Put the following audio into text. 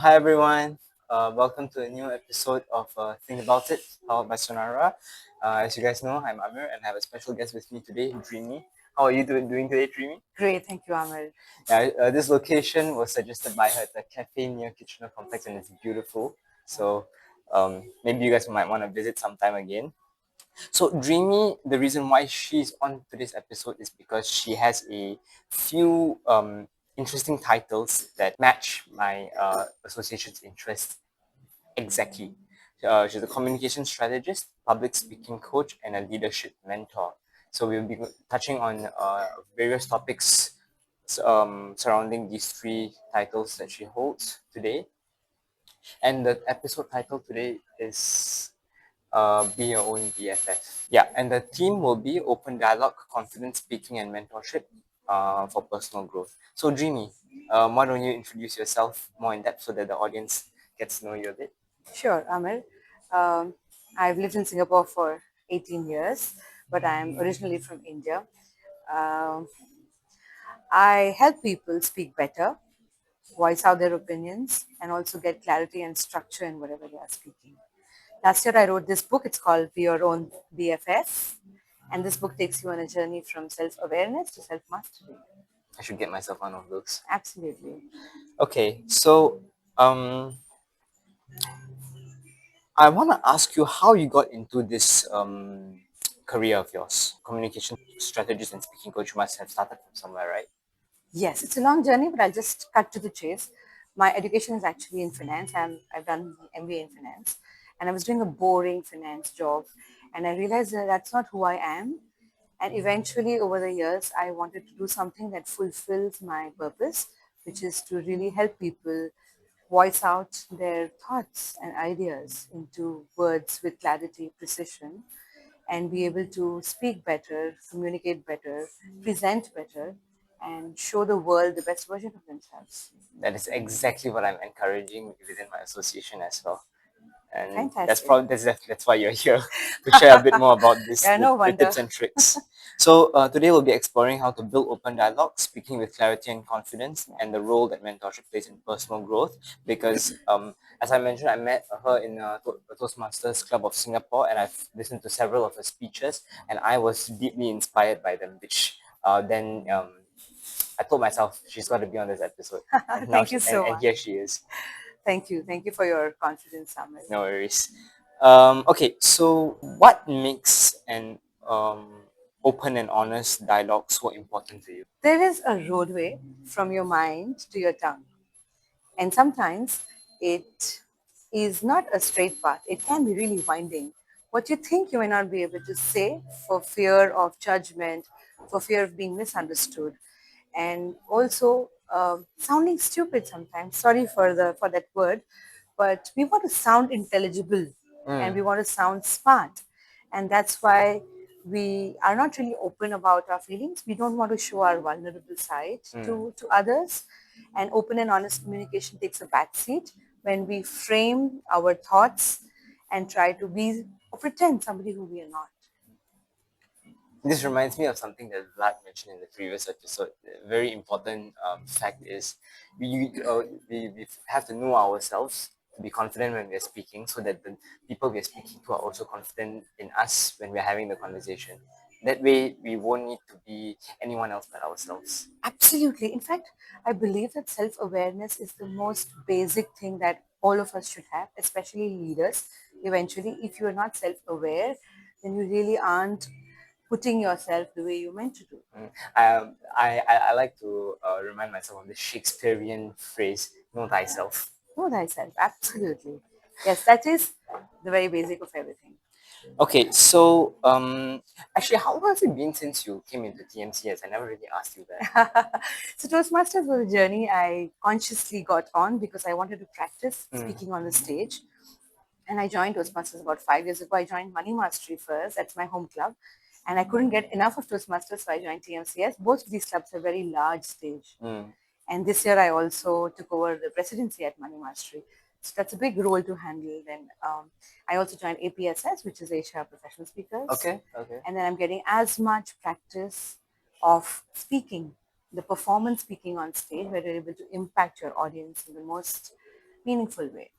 Hi everyone, welcome to a new episode of Think About It, powered by Sonara. As you guys know, I'm Amir and I have a special guest with me today, Dreamy. How are you doing today, Dreamy? Great, thank you, Amir. Yeah, this location was suggested by her. It's a cafe near Kitchener Complex and it's beautiful. So maybe you guys might want to visit sometime again. So Dreamy, the reason why she's on today's episode is because she has a few interesting titles that match my association's interests exactly. She's a communication strategist, public speaking coach, and a leadership mentor. So we'll be touching on various topics surrounding these three titles that she holds today. And the episode title today is Be Your Own BFF. Yeah, and the theme will be open dialogue, confident speaking, and mentorship for personal growth. So, Dreamy, why don't you introduce yourself more in depth so that the audience gets to know you a bit? Sure, Amir. Um, I've lived in Singapore for 18 years, but I'm originally from India. Um, I help people speak better, voice out their opinions, and also get clarity and structure in whatever they are speaking. Last year, I wrote this book. It's called Be Your Own BFF. And this book takes you on a journey from self awareness to self mastery. I should get myself one of those. Absolutely. Okay, so I want to ask you how you got into this career of yours, communication strategist and speaking coach. You must have started from somewhere, right? Yes, it's a long journey, but I'll just cut to the chase. My education is actually in finance. I've done MBA in finance, and I was doing a boring finance job, and I realized that that's not who I am. And eventually, over the years, I wanted to do something that fulfills my purpose, which is to really help people voice out their thoughts and ideas into words with clarity, precision, and be able to speak better, communicate better, present better, and show the world the best version of themselves. That is exactly what I'm encouraging within my association as well. And that's Fantastic. probably that's why you're here to share a bit more about this, Yeah, no the wonder. tips and tricks. So today we'll be exploring how to build open dialogue, speaking with clarity and confidence, and the role that mentorship plays in personal growth. Because as I mentioned, I met her in a Toastmasters Club of Singapore, and I've listened to several of her speeches, and I was deeply inspired by them. Which then I told myself she's got to be on this episode, and now Thank you so and much. here she is. Thank you. Thank you for your confidence, Samir. No worries. Okay, so what makes an open and honest dialogue so important to you? There is a roadway from your mind to your tongue. And sometimes it is not a straight path. It can be really winding. What you think you may not be able to say for fear of judgment, for fear of being misunderstood, and also sounding stupid sometimes. Sorry for that word, but we want to sound intelligible and we Mm. want to sound smart, and that's why we are not really open about our feelings. We don't want to show our vulnerable side Mm. to others, and open and honest communication takes a back seat when we frame our thoughts and try to be or pretend somebody who we are not. This reminds me of something that Vlad mentioned in the previous episode. A very important fact is we have to know ourselves to be confident when we're speaking so that the people we're speaking to are also confident in us when we're having the conversation. That way, we won't need to be anyone else but ourselves. Absolutely. In fact, I believe that self awareness is the most basic thing that all of us should have, especially leaders. Eventually, if you're not self aware, then you really aren't putting yourself the way you're meant to do. Mm. I like to remind myself of the Shakespearean phrase, know thyself. Know thyself. Absolutely. Yes, that is the very basic of everything. Okay, so actually, how long has it been since you came into TMCS? I never really asked you that. So Toastmasters was a journey I consciously got on because I wanted to practice Mm. speaking on the stage. And I joined Toastmasters about 5 years ago. I joined Money Mastery first. That's my home club. And I couldn't get enough of Toastmasters, so I joined TMCS. Both of these clubs are very large stage. Mm. And this year I also took over the presidency at Money Mastery. So that's a big role to handle. Then I also joined APSS, which is Asia Professional Speakers. Okay, okay. And then I'm getting as much practice of speaking, the performance speaking on stage, where you're able to impact your audience in the most meaningful way.